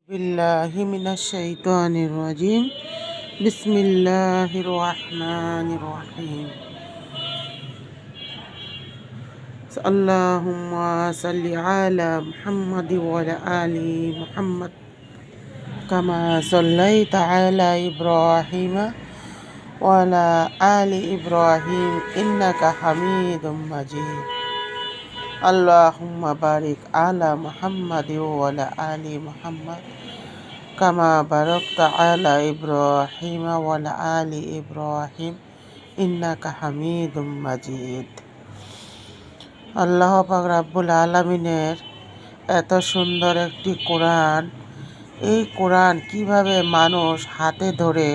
بالله من الشيطان الرجيم. بسم الله الرحمن الرحيم. اللهم صل على محمد وعلى آل محمد كما صليت على إبراهيم وعلى آل إبراهيم إنك حميد مجيد. اللهم بارك على محمد وعلى آل محمد كما باركت على إبراهيم وعلى آل إبراهيم إنك حميد مجيد. আল্লাহ পাক রাব্বুল আলামিনের এত সুন্দর একটি কোরআন, এই কোরআন কিভাবে মানুষ হাতে ধরে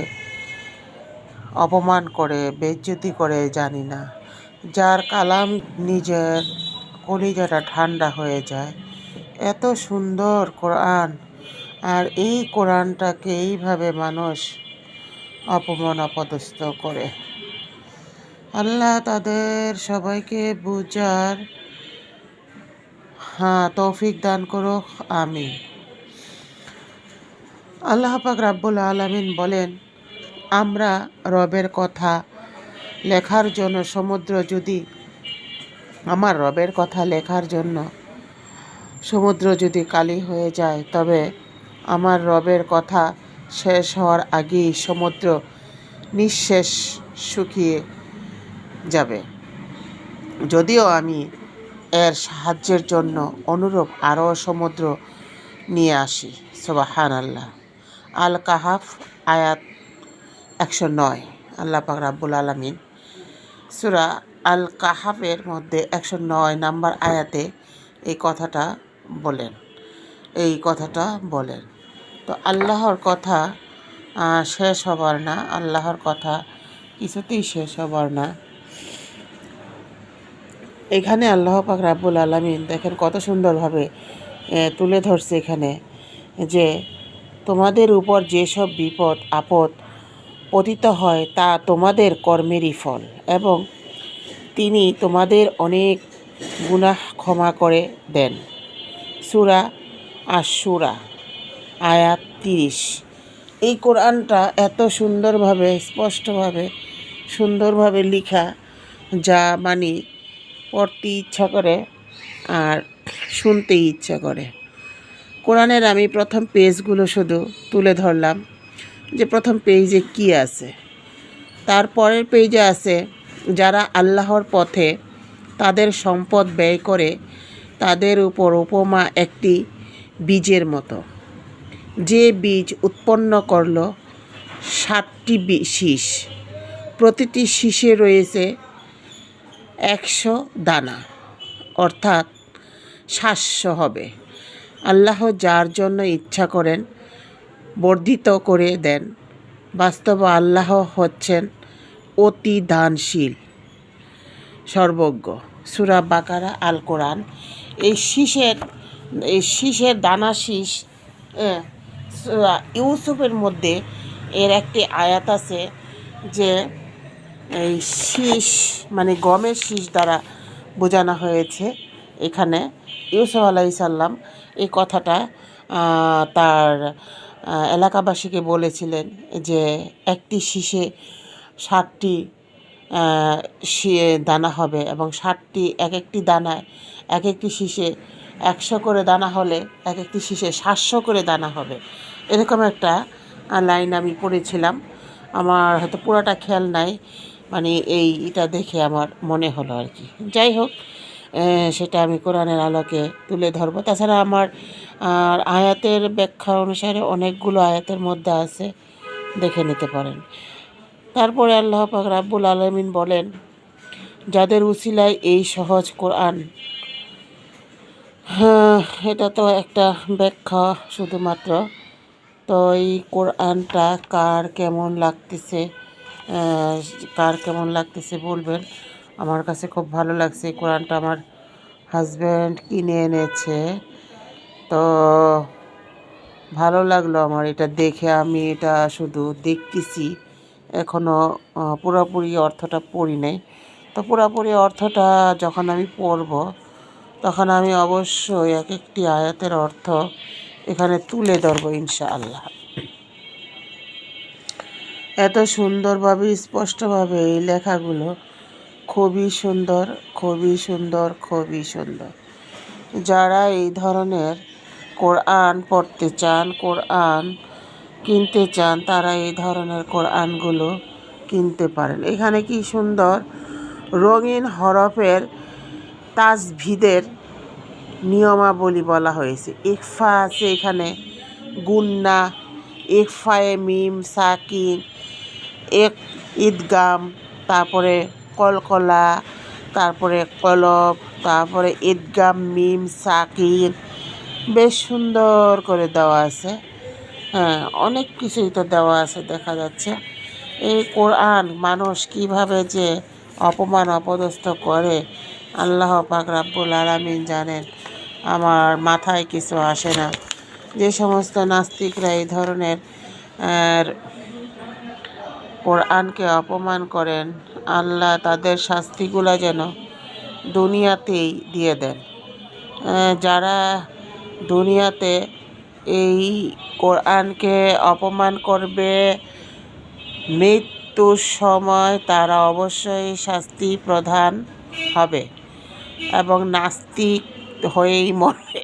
অপমান করে বেইজ্জতি করে জানি না। যার কালাম নিজের কলিজাটা ঠান্ডা হয়ে যায়। এত সুন্দর কোরআন, আর এই কোরআনটাকে এইভাবে মানুষ অপমান অপদস্থ করে। আল্লাহ তাদের সবাইকে বুঝার তৌফিক দান করুক, আমিন। আল্লাহ পাক রাব্বুল আলামিন বলেন, আমরা রবের কথা লেখার জন্য আমার রবের কথা লেখার জন্য সমুদ্র যদি কালি হয়ে যায়, তবে আমার রবের কথা শেষ হওয়ার আগেই সমুদ্র নিঃশেষ শুকিয়ে যাবে। যদিও আমি এর সাহায্যের জন্য অনুরূপ আরও সমুদ্র নিয়ে আসি। সুবহানাল্লাহ। আল কাহাফ আয়াত 109। আল্লাহ পাক রাব্বুল আলামিন সূরা আল কাহাফের মধ্যে 109 নম্বর আয়াতে এই কথাটা বলেন। তো আল্লাহর কথা শেষ হবার না, আল্লাহর কথা কিছুতেই শেষ হবার না। এখানে আল্লাহ পাক রাব্বুল আলামিন দেখেন কত সুন্দরভাবে তুলে ধরছে এখানে, যে তোমাদের উপর যেসব বিপদ আপদ পতিত হয় তা তোমাদের কর্মেরই ফল, এবং তিনি তোমাদের অনেক গুনাহ ক্ষমা করে দেন। সূরা আশ-শূরা আয়াত 30। এই কোরআনটা এত সুন্দরভাবে স্পষ্টভাবে সুন্দরভাবে লেখা, যা পড়তে ইচ্ছা করে আর শুনতে ইচ্ছা করে। কোরআনের আমি প্রথম পেজগুলো শুধু তুলে ধরলাম, যে প্রথম পেজে কি আছে। তারপরের পেজে আছে, যারা আল্লাহর পথে তাদের সম্পদ ব্যয় করে তাদের উপর উপমা একটি বীজের মতো, যে বীজ উৎপন্ন করল 7টি শীষ, প্রতিটি শীষে রয়েছে 100 দানা, অর্থাৎ 700 হবে। আল্লাহ যার জন্য ইচ্ছা করেন বর্ধিত করে দেন। বাস্তবে আল্লাহ হচ্ছেন অতি দানশীল, সর্বজ্ঞ। সূরা বাকারা আল কোরআন। এই শীষের দানা শীষ সূরা ইউসুফের মধ্যে এর একটি আয়াত আছে, যে এই শীষ গমের শীষ দ্বারা বোঝানো হয়েছে। এখানে ইউসুফ আলাইহিস সালাম এই কথাটা তার এলাকাবাসীকে বলেছিলেন, যে একটি শীষে 7টি দানা হবে, এবং 7টি এক একটি দানায় এক একটি শীষে 100 করে দানা হলে এক একটি শীষে 700 করে দানা হবে। এরকম একটা লাইন আমি পড়েছিলাম। আমার হয়তো পুরোটা খেয়াল নাই, এটা দেখে আমার মনে হলো আর কি। যাই হোক, সেটা আমি কোরআনের আলোকে তুলে ধরবো। তাছাড়া আমার আয়াতের ব্যাখ্যা অনুসারে অনেকগুলো আয়াতের মধ্যে আছে, দেখে নিতে পারেন। তারপরে আল্লাহ পাক রাব্বুল আলামিন বলেন, যাদের উসিলায় এই সহজ কোরআন, এটা তো একটা ব্যাখ্যা শুধুমাত্র। তো এই কোরআনটা কার কেমন লাগতেছে বলবেন। আমার কাছে খুব ভালো লাগছে। এই কোরআনটা আমার হাজব্যান্ড কিনে এনেছে, তো ভালো লাগলো আমার এটা দেখে। আমি এটা শুধু দেখতেছি, এখনও পুরোপুরি অর্থটা পড়ি নাই। তো পুরোপুরি অর্থটা যখন আমি পড়ব, তখন আমি অবশ্যই এক একটি আয়াতের অর্থ এখানে তুলে ধরবো ইনশাআল্লাহ। এত সুন্দরভাবে স্পষ্টভাবে এই লেখাগুলো, খুবই সুন্দর, খুবই সুন্দর, খুবই সুন্দর। যারা এই ধরনের কোরআন পড়তে চান, কোরআন কিনতে চান, তারা এই ধরনের কোরআনগুলো কিনতে পারেন। এখানে কি সুন্দর রঙিন হরফের তাজভিদের নিয়মাবলী বলা হয়েছে। ইকফা আছে এখানে, গুন্না, ইকফায়ে মিম সাকিন, এক ঈদগাম, তারপরে কলকলা, তারপরে কলব, তারপরে ঈদগাম মিম সাকিন, বেশ সুন্দর করে দেওয়া আছে। হ্যাঁ, অনেক কিছুই তো দেওয়া আছে দেখা যাচ্ছে। এই কোরআন মানুষ কিভাবে যে অপমান অপদস্থ করে আল্লাহ পাক রাব্বুল আলামিন জানেন। আমার মাথায় কিছু আসে না। যে সমস্ত নাস্তিকরা এই ধরনের কোরআনকে অপমান করেন, আল্লাহ তাদের শাস্তিগুলো যেন দুনিয়াতেই দিয়ে দেন। যারা দুনিয়াতে এই কোরআনকে অপমান করবে, মৃত্যুর সময় তারা অবশ্যই শাস্তি প্রদান হবে এবং নাস্তিক হয়েই মরবে।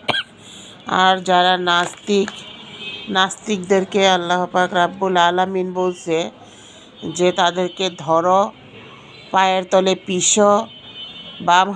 আর যারা নাস্তিকদেরকে আল্লাহ পাক রাব্বুল আলামিন বলছে যে তাদেরকে ধরো, পায়ের তলে পিষো, বাম